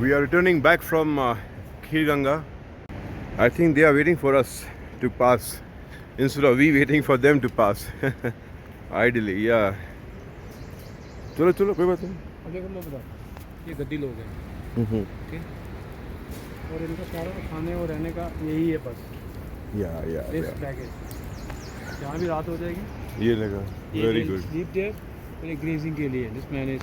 We are returning back from Kheerganga. I think they are waiting for us to pass instead of we waiting for them to pass. Ideally, yeah. चलो चलो कोई बात नहीं. अब देखो मैं बता, ये गद्दी लोग हैं, ठीक, और इनका सारा खाने और रहने का यही है बस. या पैकेज जहाँ भी रात हो जाएगी ये लगा. Very good. स्लीप देयर, ये ग्रेजिंग के लिए this man is.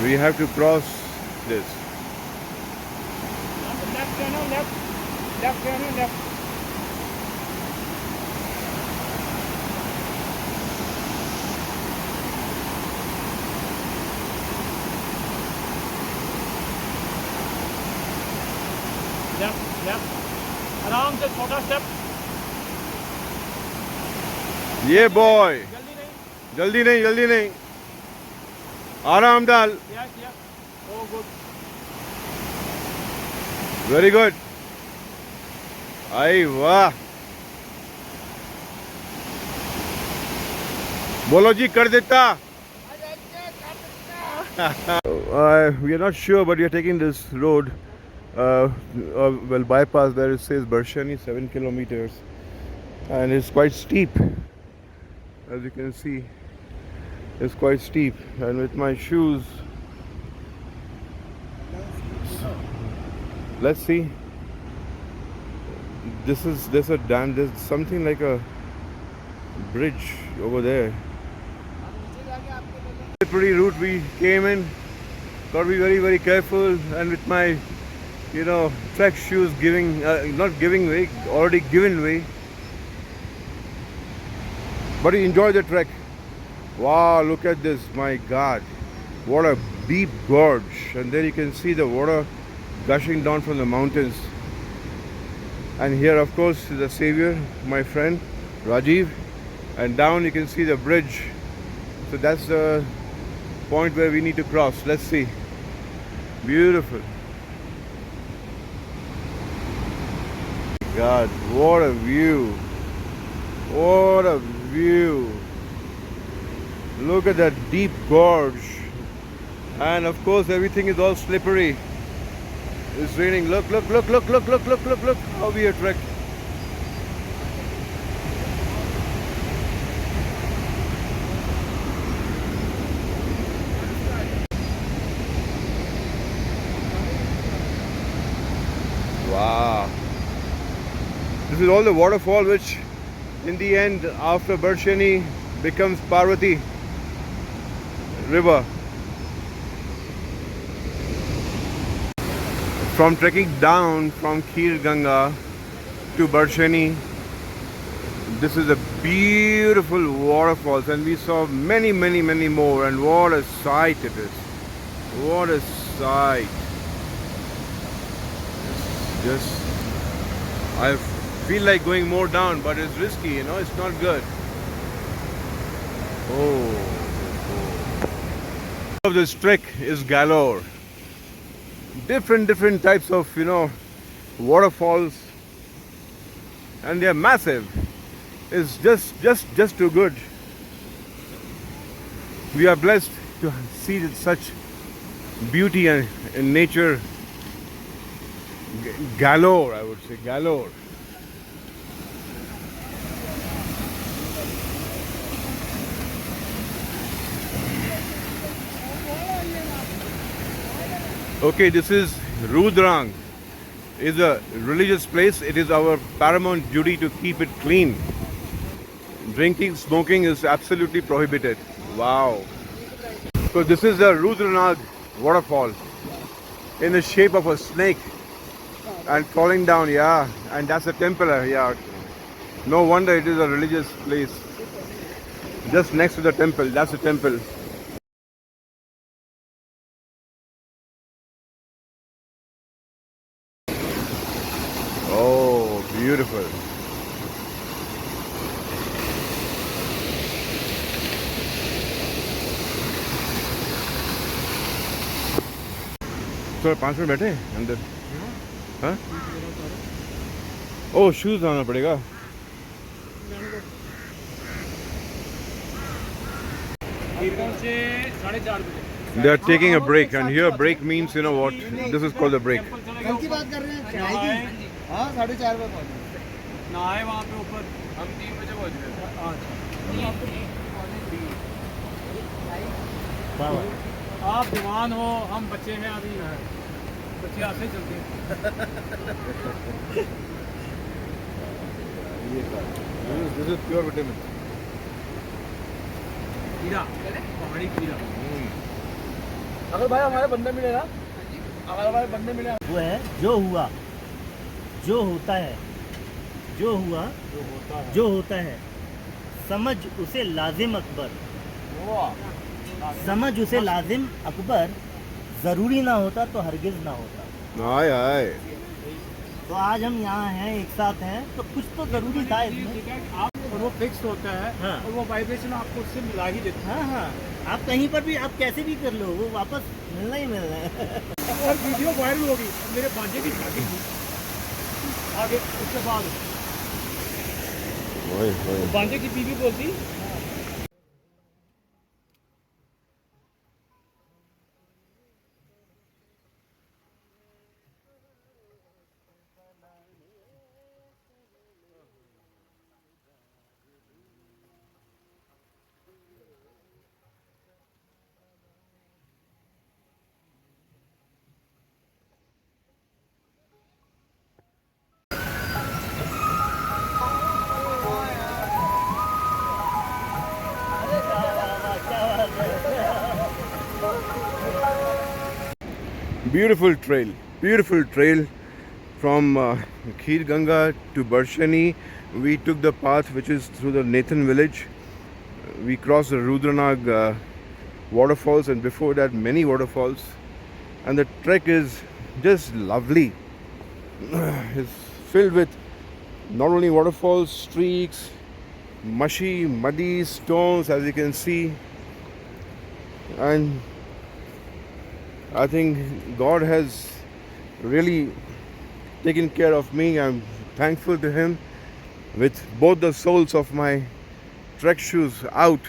We have to cross this. Left channel, left channel, left. Left. आराम से छोटा स्टेप. ये बॉय. जल्दी नहीं. आराम डाल. Yes. Oh, good. Very good. आई वाह. बोलो जी कर देता. We are not sure, but we are taking this road. Well, bypass there. It says Barshani 7 kilometers, and it's quite steep. As you can see, it's quite steep, and with my shoes, let's see. There's a dam. There's something like a bridge over there. Slippery route we came in. Got to be very, very careful. And with my, trek shoes not giving way, already given way. But we enjoy the trek. Wow, look at this. My God. What a deep gorge. And there you can see the water gushing down from the mountains. And here, of course, is the savior, my friend, Rajiv. And down you can see the bridge. So that's the point where we need to cross. Let's see. Beautiful. God, what a view. What a view. Look at that deep gorge. And of course everything is all slippery. It's raining. Look how we are trekked. Wow. This is all the waterfall which in the end after Barshani becomes Parvati river. From trekking down from Kheerganga to Barshani, this is a beautiful waterfalls, and we saw many more, and what a sight it is. What a sight. I feel like going more down, but it's risky, it's not good. Of this trek is galore. Different types of waterfalls, and they are massive. It's just too good. We are blessed to see such beauty and in nature. Galore, I would say, galore. Okay, this is Rudranag. It's a religious place. It is our paramount duty to keep it clean. Drinking, smoking is absolutely prohibited. Wow. So this is the Rudranag waterfall in the shape of a snake and falling down, yeah. And that's a temple, yeah. No wonder it is a religious place. Just next to the temple, that's the temple. Oh, beautiful. थोड़ा 5 minute बैठे अंदर हाँ ओह shoes लाना पड़ेगा They are taking a break and here break means you know what this is called a break की बात कर रहे हैं चाय की हाँ 4:30 बजे पहुँचे नहाए वहाँ पे ऊपर हम 3 बजे पहुँच गए आप जवान हो हम बच्चे हैं अभी बच्चे आते चलते हैं This is pure vitamin खीरा पहाड़ी खीरा अगर भाई हमारे बंदे मिले ना अगर हमारे बंदे मिले वो है जो हुआ जो होता है जो हुआ जो होता है समझ उसे लाजिम अकबर समझ उसे लाजिम अकबर ज़रूरी ना होता तो हरगिज़ ना होता आए आए तो आज हम यहाँ हैं एक साथ हैं तो कुछ तो ज़रूरी था इसमें आप और वो फिक्स होता है हाँ। और वो वाइब्रेशन आपको उससे मिला ही देता हाँ हाँ आप कहीं पर भी आप कैसे भी कर लो वो वापस मिलना ही मिलना है है और वीडियो वायरल होगी मेरे बांझे की शादी थी आगे उसके बाद बांझे की बीवी बोलती beautiful trail from Kheerganga to Barshani. We took the path which is through the Nakhtan Village. We crossed the Rudranag waterfalls and before that many waterfalls, and the trek is just lovely. It's filled with not only waterfalls, streaks, mushy, muddy stones as you can see, and I think God has really taken care of me. I'm thankful to Him. With both the soles of my trek shoes out,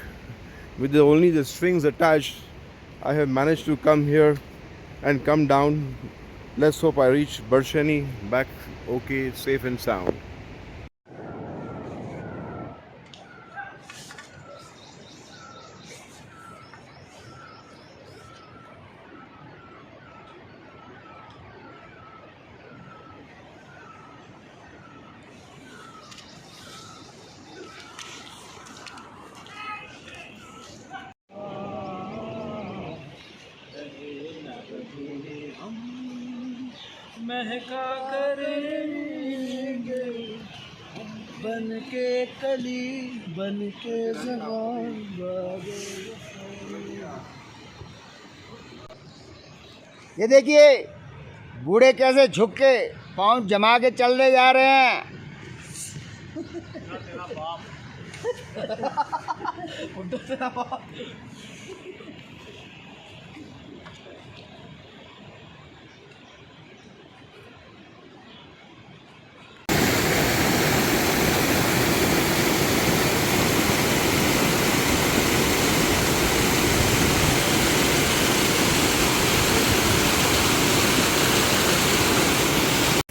with only the strings attached, I have managed to come here and come down. Let's hope I reach Barshani back okay, safe and sound. महका करेंगे बन के कली बन के जवान ये देखिए बूढ़े कैसे झुक के पाँव जमा के चलने जा रहे हैं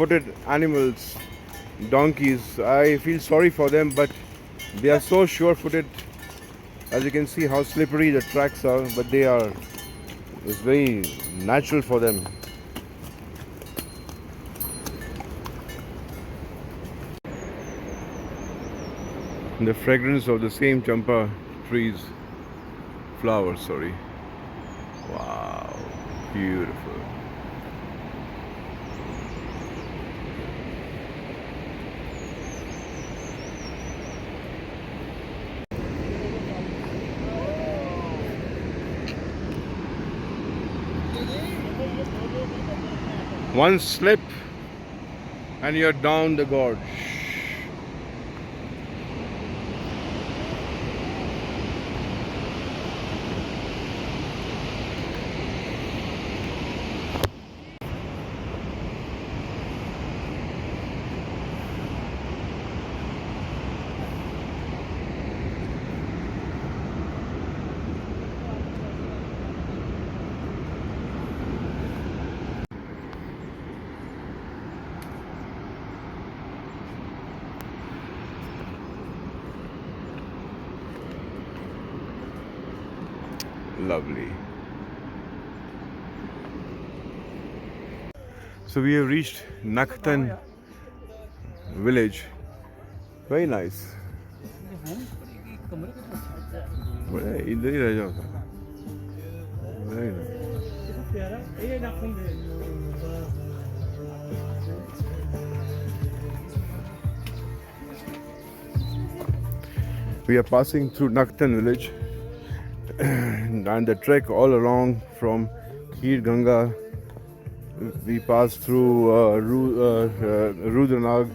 Footed animals, donkeys, I feel sorry for them, but they are so sure-footed. As you can see how slippery the tracks are, but it's very natural for them. The fragrance of the same champa trees, flowers, sorry. Wow, beautiful. One slip and you're down the gorge. Lovely. So we have reached Nakhtan Village. Very nice. बड़ा इधर ही रह जाओ sir. Very nice. We are passing through Nakthan Village and the trek all along from Kheerganga. We pass through Rudranag.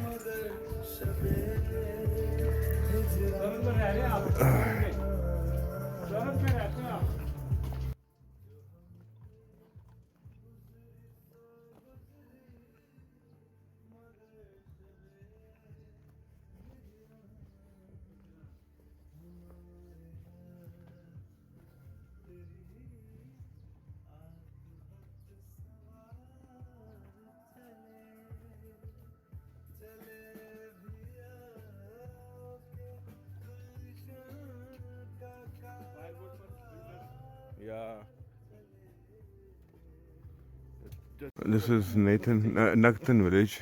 Yeah. This is Nakhtan Village.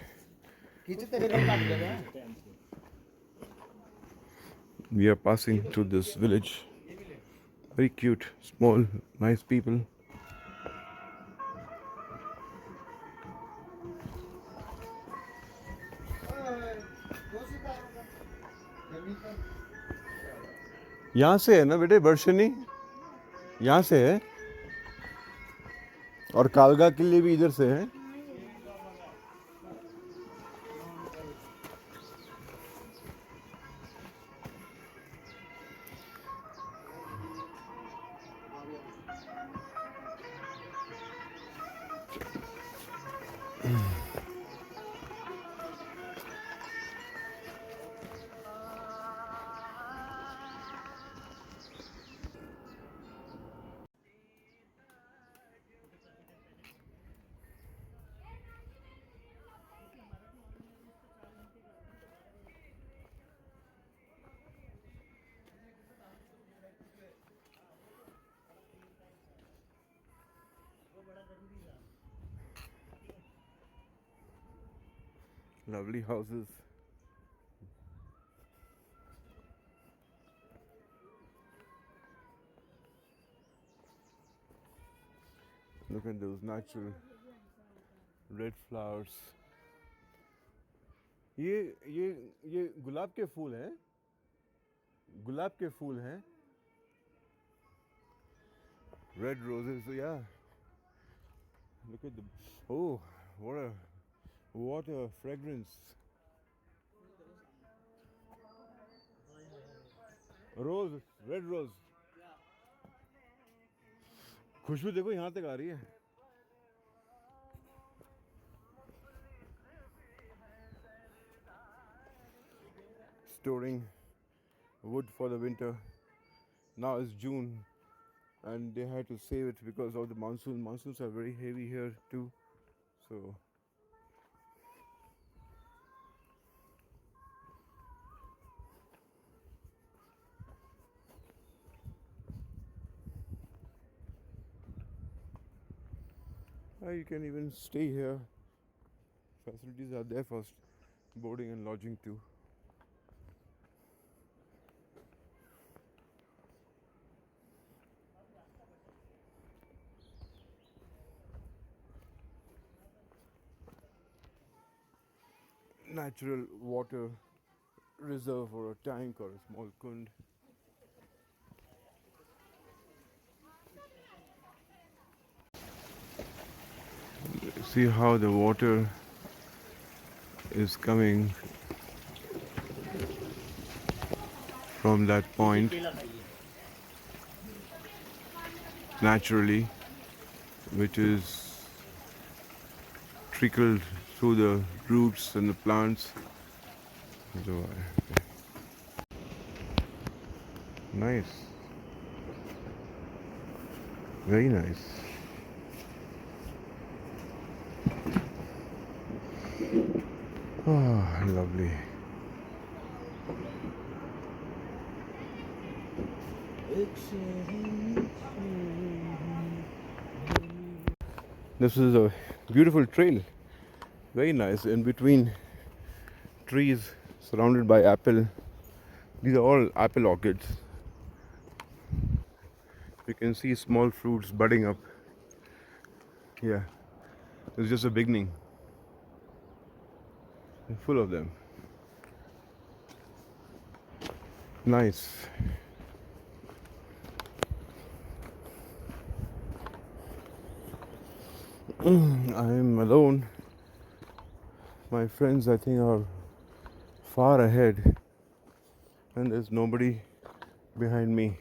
We are passing through this village. Very cute, small, nice people. यहाँ से है ना बेटे वर्षनी, यहाँ से है और कालगा किले भी इधर से है. Lovely houses. Look at those natural red flowers. ये गुलाब के फूल हैं. गुलाब के फूल हैं. Red roses, yeah. Look at the, oh, what a fragrance. Rose, red rose. खुशबू देखो यहाँ तक आ रही है. Storing wood for the winter. Now it's June and they had to save it because of the monsoon. Monsoons are very heavy here too. So you can even stay here. Facilities are there for boarding and lodging too. natural water reserve or a tank or a small kund. See how the water is coming from that point naturally, which is trickled through the roots and the plants. Nice, very nice. Ah, lovely. This is a beautiful trail, very nice, in between trees, surrounded by apple. These are all apple orchards. You can see small fruits budding up. Yeah, it's just a beginning. They're full of them. Nice. I'm alone. My friends, I think, are far ahead, and there's nobody behind me.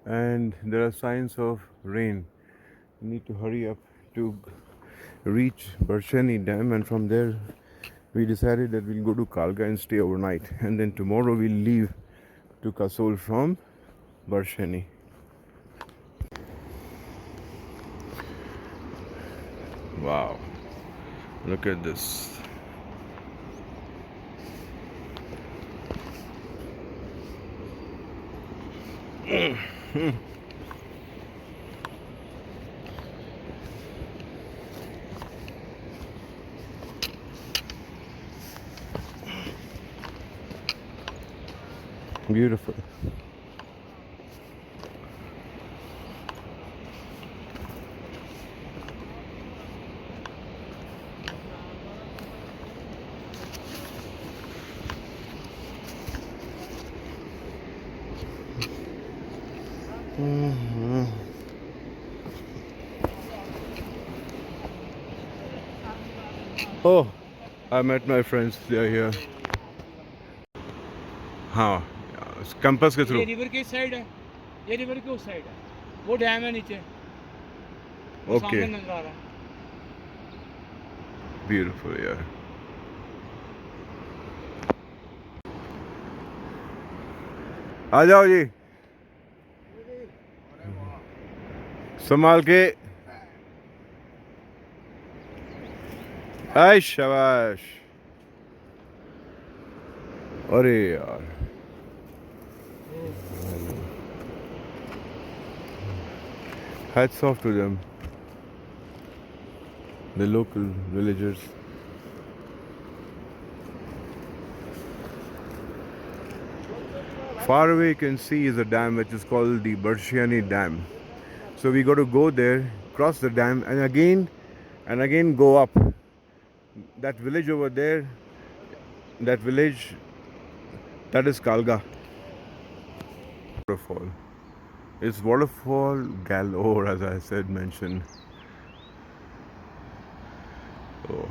And there are signs of rain. We need to hurry up to reach Barshani Dam, and from there we decided that we'll go to Kalga and stay overnight, and then tomorrow we'll leave to Kasol from Barshani. Wow, look at this. Beautiful. Oh, I met my friends. They are here. हाँ, campus के through. ये river के side है, ये river के उस side है, वो डैम है नीचे, वो सामने नजर आ रहा है. Beautiful, yeah. आ जाओ जी. संभाल के. आय शाबाश. अरे यार. Hats off to them, the local villagers. Far away you can see is a dam which is called the Barshani Dam. So we got to go there, cross the dam, and again go up. That village over there, that village, that is Kalga. Waterfall. It's waterfall galore, as I said, mentioned. Oh.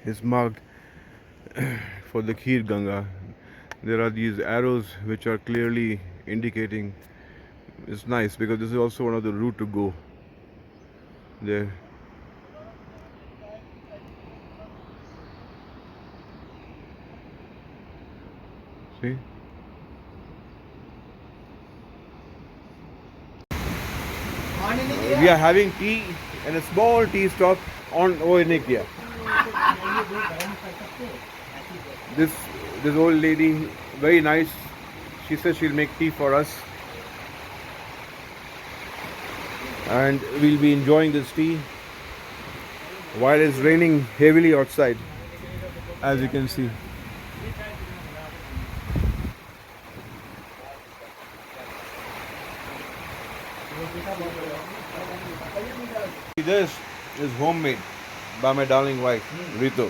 It's marked for the Kheerganga. There are these arrows which are clearly indicating. It's nice because this is also one of the route to go there. See? We are having tea and a small tea stop on Oinikia. This old lady, very nice. She says she'll make tea for us, and we'll be enjoying this tea while it's raining heavily outside, as you can see. This is homemade. by my darling wife, Ritu.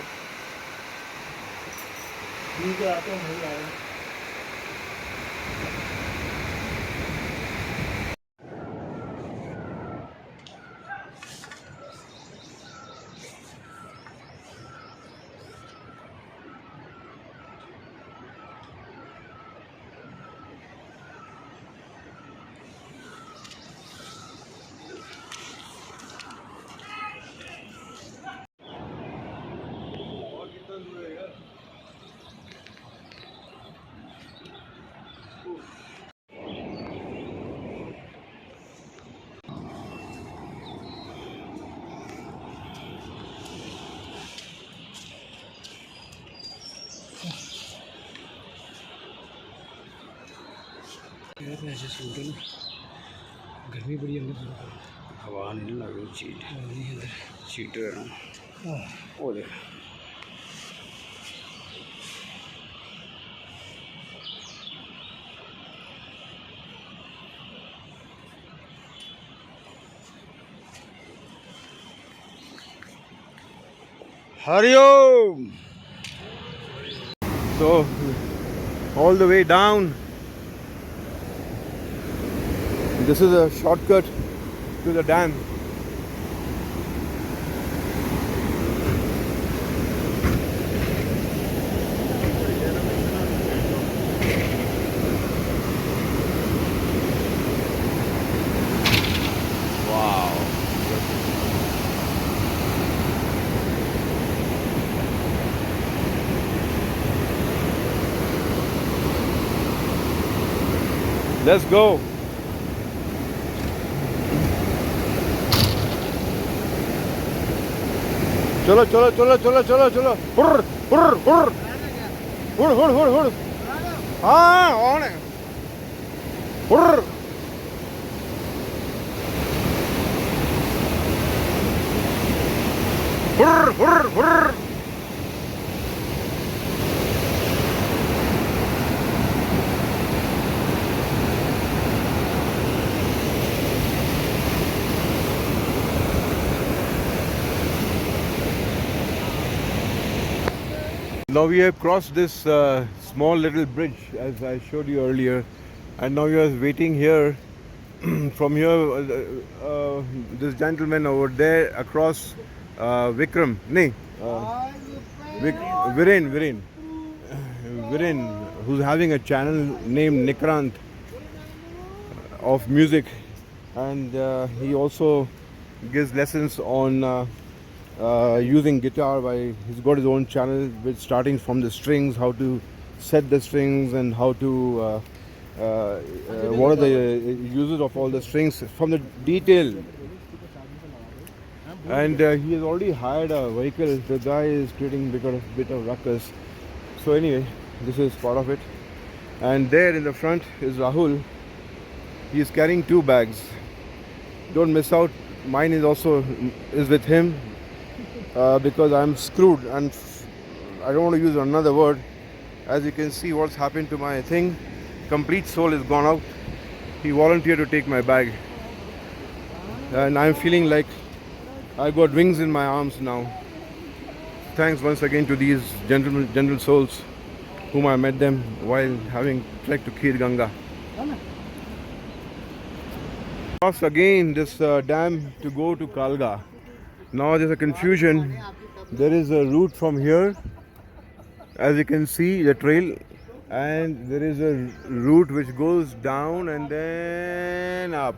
जो आते हैं वही आए हैं। ऐसे suit है ना, गर्मी बड़ी अंदर हवा नहीं लग रही चीट अंदर चीट रहा हूँ वो देख Hariom. So all the way down, this is a shortcut to the dam. Wow. Let's go. चलो चलो चलो चलो चलो चलो हुर हुर हुर हुर हुर हुर हुर हाँ ऑन है हुर हुर हुर हुर Now we have crossed this small little bridge as I showed you earlier, and now we are waiting here. From here, this gentleman over there across Vikram, Viren, who's having a channel named Nikrant of music, and he also gives lessons on using guitar. He's got his own channel with starting from the strings, how to set the strings, and how to what are the uses of all the strings from the detail. And he has already hired a vehicle. The guy is creating a bit of ruckus. So anyway, this is part of it. And there in the front is Rahul. He is carrying 2 bags. Don't miss out. Mine is also with him. Because I'm screwed and I don't want to use another word. As you can see what's happened to my thing. Complete soul is gone out. He volunteered to take my bag. And I'm feeling like I got wings in my arms now. Thanks once again to these gentle souls whom I met them while having trekked to Kheerganga. Cross again this dam to go to Kalga. Now there's a confusion. There is a route from here, as you can see, the trail, and there is a route which goes down and then up.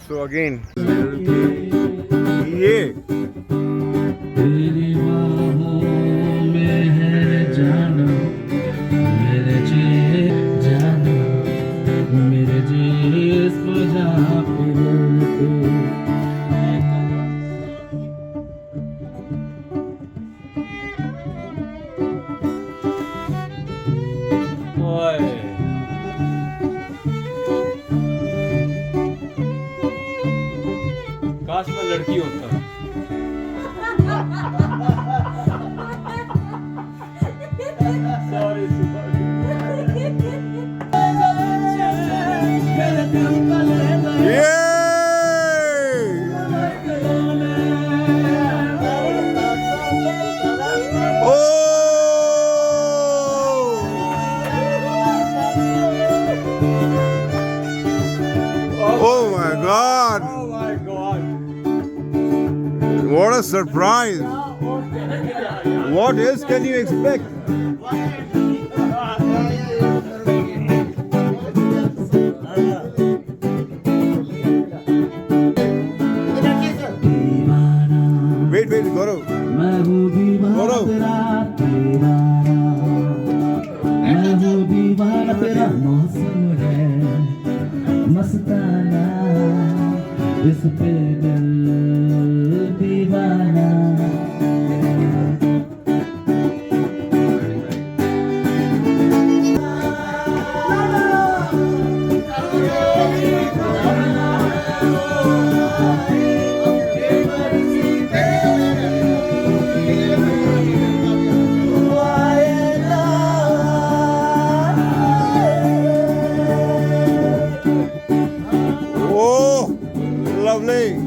So again, yeah. काश मैं लड़की होता। Yeah! God! Oh my God! What a surprise! What else can you expect? Wait, Gaurav. Gaurav. मस्ताना इस पे दिल दीवाना Oh, lovely.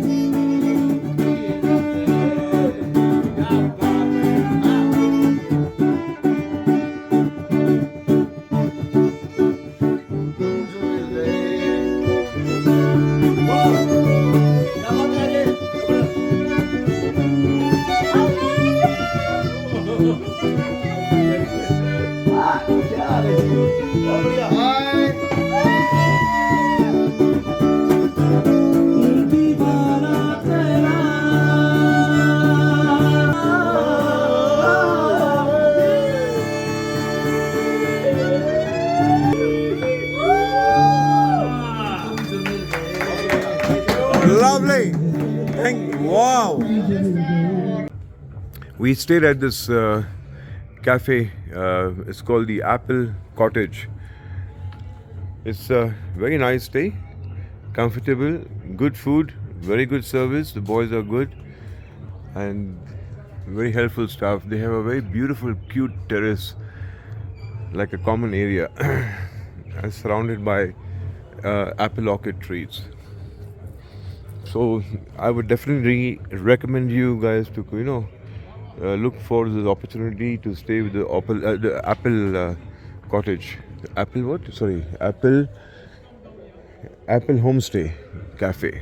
Lovely. Wow. We stayed at this cafe. It's called the Apple Cottage. It's a very nice stay. Comfortable, good food, very good service. The boys are good and very helpful staff. They have a very beautiful, cute terrace, like a common area, and surrounded by apple orchid trees. So I would definitely recommend you guys to look for this opportunity to stay with the Apple Cottage. Apple what? Sorry, Apple Homestay Cafe.